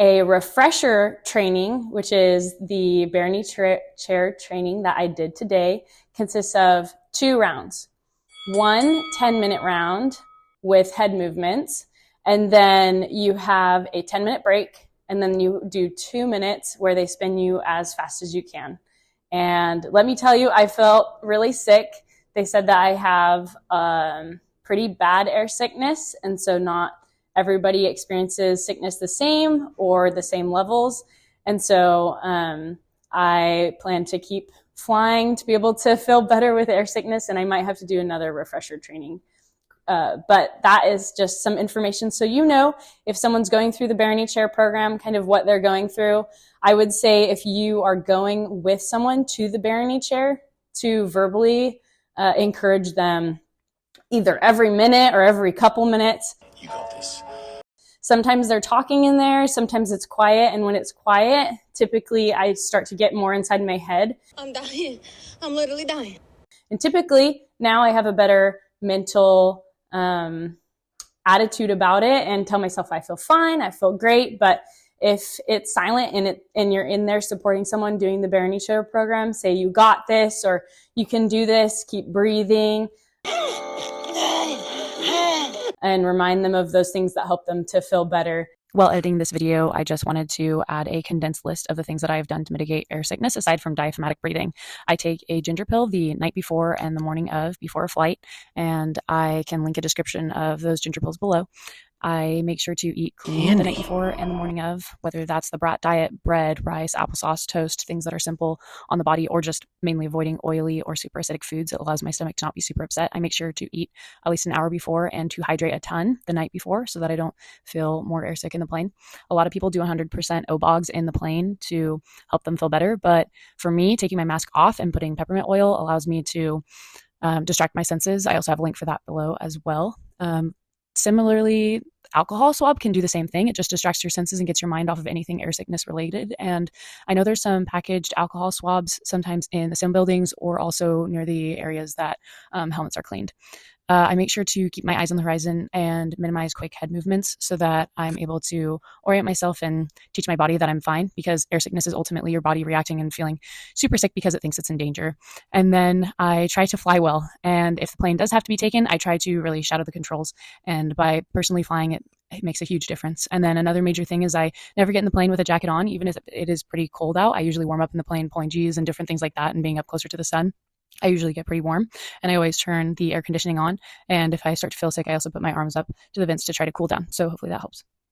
A refresher training, which is the Barany chair training that I did today, consists of 2 rounds. One 10-minute round with head movements, and then you have a 10-minute break, and then you do 2 minutes where they spin you as fast as you can. And let me tell you, I felt really sick. They said that I have pretty bad air sickness, and so not everybody experiences sickness the same or the same levels. And so I plan to keep flying to be able to feel better with air sickness, and I might have to do another refresher training. But that is just some information. So you know, if someone's going through the Barany Chair program, kind of what they're going through. I would say if you are going with someone to the Barany Chair, to verbally encourage them either every minute or every couple minutes. You got this. Sometimes they're talking in there, sometimes it's quiet, and when it's quiet, typically I start to get more inside my head. I'm dying. I'm literally dying. And typically now I have a better mental attitude about it and tell myself I feel fine, I feel great. But if it's silent and you're in there supporting someone doing the Barany Chair program, say you got this or you can do this, keep breathing. And remind them of those things that help them to feel better. While editing this video, I just wanted to add a condensed list of the things that I have done to mitigate air sickness aside from diaphragmatic breathing. I take a ginger pill the night before and the morning of before a flight, and I can link a description of those ginger pills below. I make sure to eat clean the night before and the morning of, whether that's the brat diet, bread, rice, applesauce, toast, things that are simple on the body, or just mainly avoiding oily or super acidic foods. It allows my stomach to not be super upset. I make sure to eat at least an hour before and to hydrate a ton the night before so that I don't feel more airsick in the plane. A lot of people do 100% O-Bogs in the plane to help them feel better. But for me, taking my mask off and putting peppermint oil allows me to distract my senses. I also have a link for that below as well. Similarly, alcohol swab can do the same thing. It just distracts your senses and gets your mind off of anything air sickness related. And I know there's some packaged alcohol swabs sometimes in the sim buildings or also near the areas that helmets are cleaned. I make sure to keep my eyes on the horizon and minimize quick head movements so that I'm able to orient myself and teach my body that I'm fine, because air sickness is ultimately your body reacting and feeling super sick because it thinks it's in danger. And then I try to fly well. And if the plane does have to be taken, I try to really shadow the controls. And by personally flying it makes a huge difference. And then another major thing is I never get in the plane with a jacket on, even if it is pretty cold out. I usually warm up in the plane pulling G's and different things like that, and being up closer to the sun. I usually get pretty warm, and I always turn the air conditioning on. And if I start to feel sick, I also put my arms up to the vents to try to cool down. So hopefully that helps.